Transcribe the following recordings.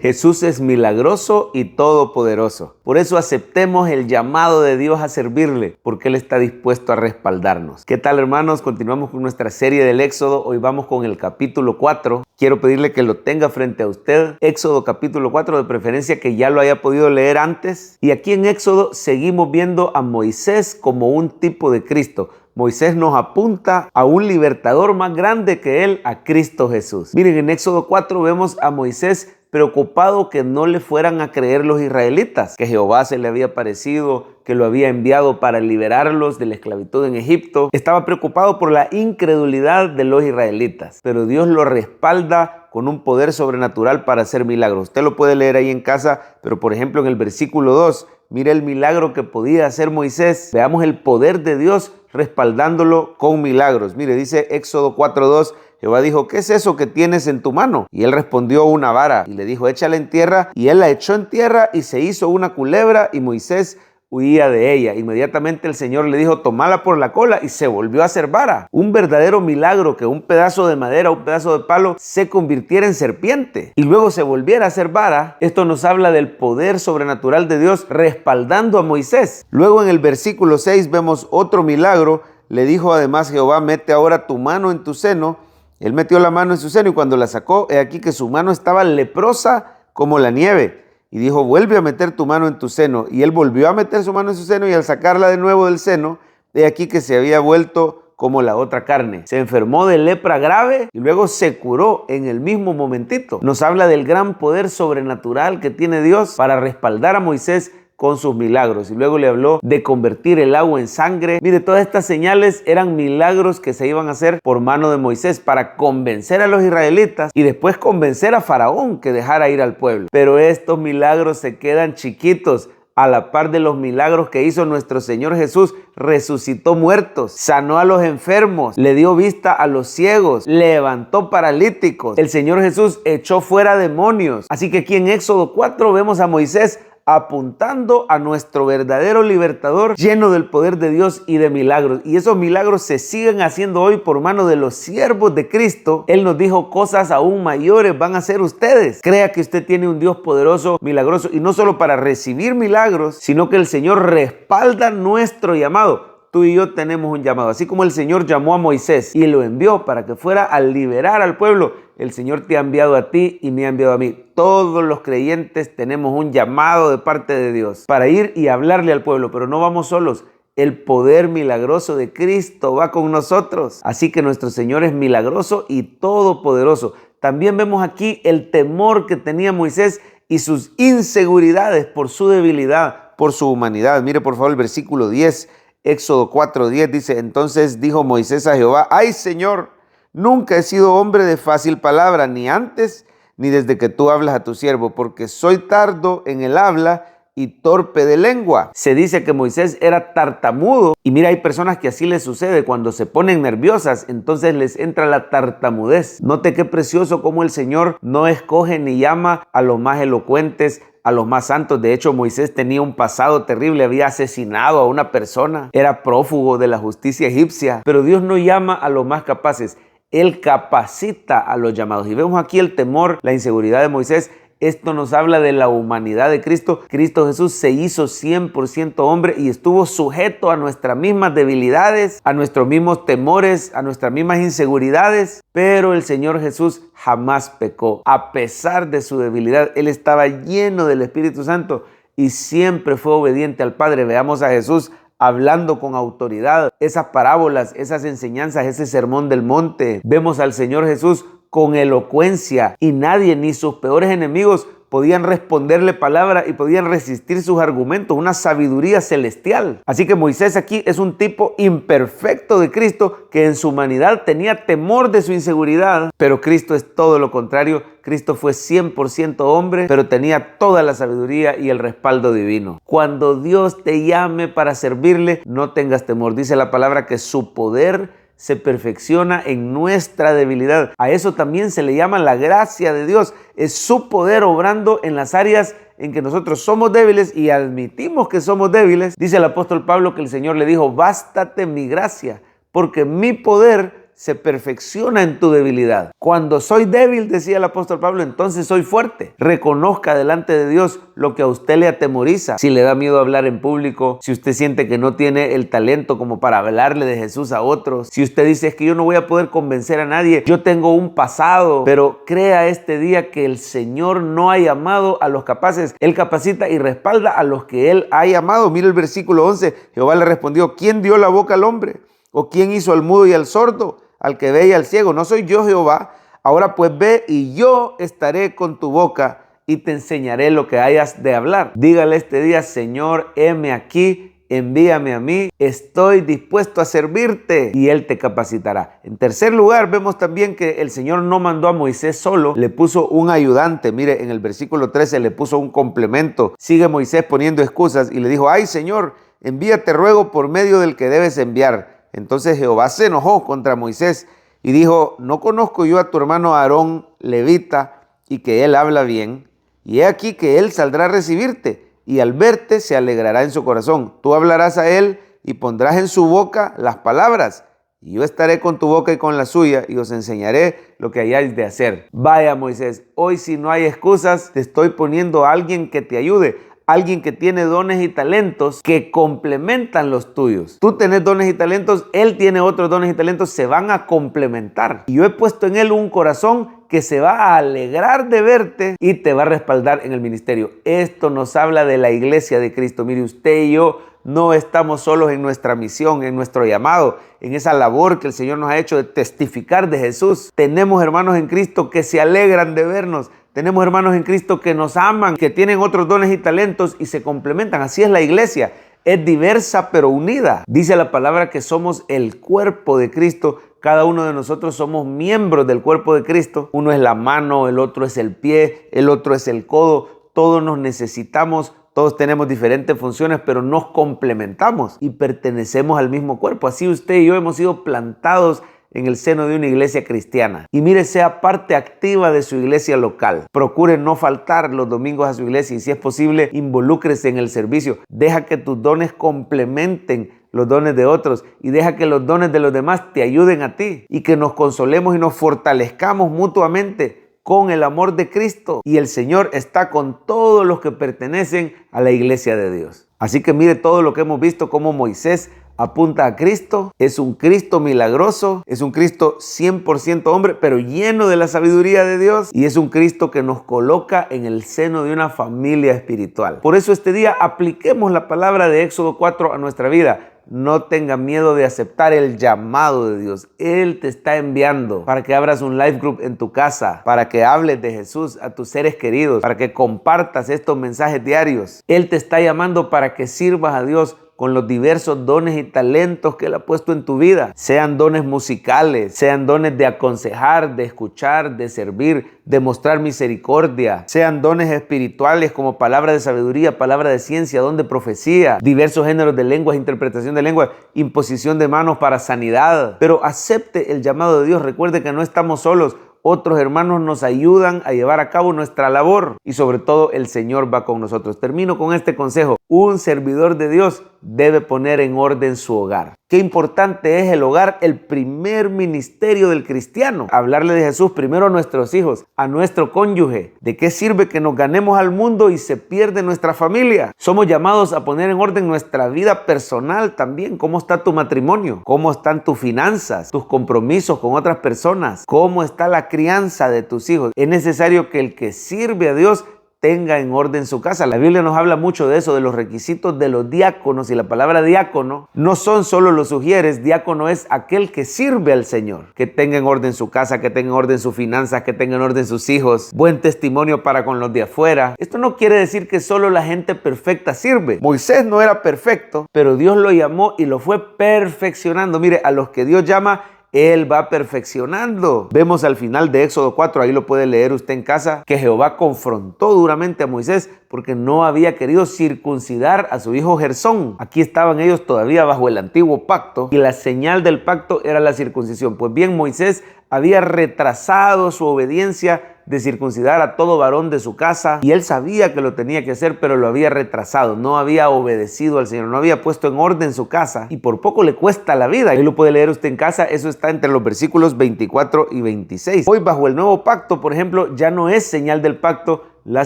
Jesús es milagroso y todopoderoso. Por eso aceptemos el llamado de Dios a servirle, porque Él está dispuesto a respaldarnos. ¿Qué tal, hermanos? Continuamos con nuestra serie del Éxodo. Hoy vamos con el capítulo 4. Quiero pedirle que lo tenga frente a usted. Éxodo capítulo 4, de preferencia que ya lo haya podido leer antes. Y aquí en Éxodo seguimos viendo a Moisés como un tipo de Cristo. Moisés nos apunta a un libertador más grande que él, a Cristo Jesús. Miren, en Éxodo 4 vemos a Moisés preocupado que no le fueran a creer los israelitas, que Jehová se le había aparecido, que lo había enviado para liberarlos de la esclavitud en Egipto. Estaba preocupado por la incredulidad de los israelitas, pero Dios lo respalda con un poder sobrenatural para hacer milagros. Usted lo puede leer ahí en casa, pero por ejemplo en el versículo 2, mire el milagro que podía hacer Moisés. Veamos el poder de Dios respaldándolo con milagros. Mire, dice Éxodo 4:2, Jehová dijo, ¿qué es eso que tienes en tu mano? Y él respondió, una vara. Y le dijo, échala en tierra. Y él la echó en tierra y se hizo una culebra y Moisés huía de ella. Inmediatamente el Señor le dijo, tomala por la cola, y se volvió a hacer vara. Un verdadero milagro, que un pedazo de madera, un pedazo de palo se convirtiera en serpiente y luego se volviera a hacer vara. Esto nos habla del poder sobrenatural de Dios respaldando a Moisés. Luego en el versículo 6 vemos otro milagro. Le dijo además Jehová, mete ahora tu mano en tu seno. Él metió la mano en su seno y cuando la sacó, he aquí que su mano estaba leprosa como la nieve. Y dijo, vuelve a meter tu mano en tu seno. Y él volvió a meter su mano en su seno y al sacarla de nuevo del seno, he aquí que se había vuelto como la otra carne. Se enfermó de lepra grave y luego se curó en el mismo momentito. Nos habla del gran poder sobrenatural que tiene Dios para respaldar a Moisés con sus milagros. Y luego le habló de convertir el agua en sangre. Mire, todas estas señales eran milagros que se iban a hacer por mano de Moisés para convencer a los israelitas y después convencer a Faraón que dejara ir al pueblo. Pero estos milagros se quedan chiquitos a la par de los milagros que hizo nuestro Señor Jesús. Resucitó muertos, sanó a los enfermos, le dio vista a los ciegos, levantó paralíticos. El Señor Jesús echó fuera demonios. Así que aquí en Éxodo 4 vemos a Moisés apuntando a nuestro verdadero libertador, lleno del poder de Dios y de milagros. Y esos milagros se siguen haciendo hoy por mano de los siervos de Cristo. Él nos dijo, cosas aún mayores van a hacer ustedes. Crea que usted tiene un Dios poderoso, milagroso, y no solo para recibir milagros, sino que el Señor respalda nuestro llamado. Tú y yo tenemos un llamado. Así como el Señor llamó a Moisés y lo envió para que fuera a liberar al pueblo, el Señor te ha enviado a ti y me ha enviado a mí. Todos los creyentes tenemos un llamado de parte de Dios para ir y hablarle al pueblo, pero no vamos solos. El poder milagroso de Cristo va con nosotros. Así que nuestro Señor es milagroso y todopoderoso. También vemos aquí el temor que tenía Moisés y sus inseguridades por su debilidad, por su humanidad. Mire por favor el versículo 10. Éxodo 4:10 dice, entonces dijo Moisés a Jehová, ay Señor, nunca he sido hombre de fácil palabra, ni antes ni desde que tú hablas a tu siervo, porque soy tardo en el habla y torpe de lengua. Se dice que Moisés era tartamudo y mira, hay personas que así les sucede cuando se ponen nerviosas, entonces les entra la tartamudez. Note qué precioso cómo el Señor no escoge ni llama a los más elocuentes, a los más santos. De hecho, Moisés tenía un pasado terrible, había asesinado a una persona, era prófugo de la justicia egipcia, pero Dios no llama a los más capaces, Él capacita a los llamados. Y vemos aquí el temor, la inseguridad de Moisés. Esto nos habla de la humanidad de Cristo. Cristo Jesús se hizo 100% hombre y estuvo sujeto a nuestras mismas debilidades, a nuestros mismos temores, a nuestras mismas inseguridades. Pero el Señor Jesús jamás pecó. A pesar de su debilidad, Él estaba lleno del Espíritu Santo y siempre fue obediente al Padre. Veamos a Jesús hablando con autoridad, esas parábolas, esas enseñanzas, ese sermón del monte. Vemos al Señor Jesús con elocuencia y nadie, ni sus peores enemigos, podían responderle palabra y podían resistir sus argumentos, una sabiduría celestial. Así que Moisés aquí es un tipo imperfecto de Cristo que en su humanidad tenía temor de su inseguridad, pero Cristo es todo lo contrario. Cristo fue 100% hombre, pero tenía toda la sabiduría y el respaldo divino. Cuando Dios te llame para servirle, no tengas temor. Dice la palabra que su poder se perfecciona en nuestra debilidad. A eso también se le llama la gracia de Dios. Es su poder obrando en las áreas en que nosotros somos débiles y admitimos que somos débiles. Dice el apóstol Pablo que el Señor le dijo, bástate mi gracia, porque mi poder se perfecciona en tu debilidad. Cuando soy débil, decía el apóstol Pablo, entonces soy fuerte. Reconozca delante de Dios lo que a usted le atemoriza. Si le da miedo hablar en público, si usted siente que no tiene el talento como para hablarle de Jesús a otros, si usted dice es que yo no voy a poder convencer a nadie, yo tengo un pasado, pero crea este día que el Señor no ha llamado a los capaces. Él capacita y respalda a los que Él ha llamado. Mira el versículo 11. Jehová le respondió: ¿quién dio la boca al hombre? ¿O quién hizo al mudo y al sordo, al que ve y al ciego? ¿No soy yo Jehová? Ahora pues ve, y yo estaré con tu boca y te enseñaré lo que hayas de hablar. Dígale este día: Señor, heme aquí, envíame a mí, estoy dispuesto a servirte, y Él te capacitará. En tercer lugar, vemos también que el Señor no mandó a Moisés solo, le puso un ayudante. Mire, en el versículo 13 le puso un complemento. Sigue Moisés poniendo excusas y le dijo: ay, Señor, envíate ruego por medio del que debes enviar. Entonces Jehová se enojó contra Moisés y dijo: ¿no conozco yo a tu hermano Aarón, levita, y que él habla bien? Y he aquí que él saldrá a recibirte, y al verte se alegrará en su corazón. Tú hablarás a él y pondrás en su boca las palabras, y yo estaré con tu boca y con la suya, y os enseñaré lo que hayáis de hacer. Vaya, Moisés, hoy si no hay excusas, te estoy poniendo a alguien que te ayude. Alguien que tiene dones y talentos que complementan los tuyos. Tú tenés dones y talentos, él tiene otros dones y talentos, se van a complementar. Y yo he puesto en él un corazón que se va a alegrar de verte y te va a respaldar en el ministerio. Esto nos habla de la iglesia de Cristo. Mire, usted y yo no estamos solos en nuestra misión, en nuestro llamado, en esa labor que el Señor nos ha hecho de testificar de Jesús. Tenemos hermanos en Cristo que se alegran de vernos. Tenemos hermanos en Cristo que nos aman, que tienen otros dones y talentos y se complementan. Así es la iglesia. Es diversa pero unida. Dice la palabra que somos el cuerpo de Cristo. Cada uno de nosotros somos miembros del cuerpo de Cristo. Uno es la mano, el otro es el pie, el otro es el codo. Todos nos necesitamos. Todos tenemos diferentes funciones, pero nos complementamos y pertenecemos al mismo cuerpo. Así usted y yo hemos sido plantados en el seno de una iglesia cristiana. Y mire, sea parte activa de su iglesia local. Procure no faltar los domingos a su iglesia y, si es posible, involúcrese en el servicio. Deja que tus dones complementen los dones de otros y deja que los dones de los demás te ayuden a ti, y que nos consolemos y nos fortalezcamos mutuamente con el amor de Cristo. Y el Señor está con todos los que pertenecen a la iglesia de Dios. Así que mire todo lo que hemos visto, como Moisés apunta a Cristo. Es un Cristo milagroso, es un Cristo 100% hombre, pero lleno de la sabiduría de Dios, y es un Cristo que nos coloca en el seno de una familia espiritual. Por eso este día apliquemos la palabra de Éxodo 4 a nuestra vida. No tenga miedo de aceptar el llamado de Dios. Él te está enviando para que abras un life group en tu casa, para que hables de Jesús a tus seres queridos, para que compartas estos mensajes diarios. Él te está llamando para que sirvas a Dios con los diversos dones y talentos que Él ha puesto en tu vida. Sean dones musicales, sean dones de aconsejar, de escuchar, de servir, de mostrar misericordia. Sean dones espirituales como palabra de sabiduría, palabra de ciencia, don de profecía, diversos géneros de lenguas, interpretación de lenguas, imposición de manos para sanidad. Pero acepte el llamado de Dios. Recuerde que no estamos solos. Otros hermanos nos ayudan a llevar a cabo nuestra labor, y sobre todo el Señor va con nosotros. Termino con este consejo. Un servidor de Dios debe poner en orden su hogar. Qué importante es el hogar, el primer ministerio del cristiano. Hablarle de Jesús primero a nuestros hijos, a nuestro cónyuge. ¿De qué sirve que nos ganemos al mundo y se pierde nuestra familia? Somos llamados a poner en orden nuestra vida personal también. ¿Cómo está tu matrimonio? ¿Cómo están tus finanzas? ¿Tus compromisos con otras personas? ¿Cómo está la crianza de tus hijos? Es necesario que el que sirve a Dios tenga en orden su casa. La Biblia nos habla mucho de eso, de los requisitos de los diáconos, y la palabra diácono no son solo los sugieres. Diácono es aquel que sirve al Señor, que tenga en orden su casa, que tenga en orden sus finanzas, que tenga en orden sus hijos, buen testimonio para con los de afuera. Esto no quiere decir que solo la gente perfecta sirve. Moisés no era perfecto, pero Dios lo llamó y lo fue perfeccionando. Mire, a los que Dios llama, Él va perfeccionando. Vemos al final de Éxodo 4, ahí lo puede leer usted en casa, que Jehová confrontó duramente a Moisés porque no había querido circuncidar a su hijo Gersón. Aquí estaban ellos todavía bajo el antiguo pacto, y la señal del pacto era la circuncisión. Pues bien, Moisés había retrasado su obediencia de circuncidar a todo varón de su casa, y él sabía que lo tenía que hacer, pero lo había retrasado, no había obedecido al Señor, no había puesto en orden su casa, y por poco le cuesta la vida. Ahí lo puede leer usted en casa, eso está entre los versículos 24 y 26. Hoy, bajo el nuevo pacto, por ejemplo, ya no es señal del pacto la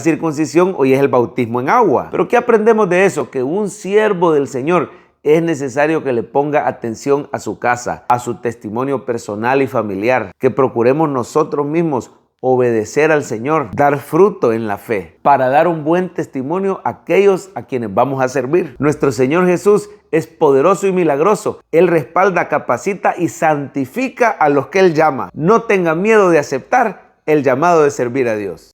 circuncisión, hoy es el bautismo en agua. Pero ¿qué aprendemos de eso? Que un siervo del Señor es necesario que le ponga atención a su casa, a su testimonio personal y familiar, que procuremos nosotros mismos obedecer al Señor, dar fruto en la fe, para dar un buen testimonio a aquellos a quienes vamos a servir. Nuestro Señor Jesús es poderoso y milagroso. Él respalda, capacita y santifica a los que Él llama. No tenga miedo de aceptar el llamado de servir a Dios.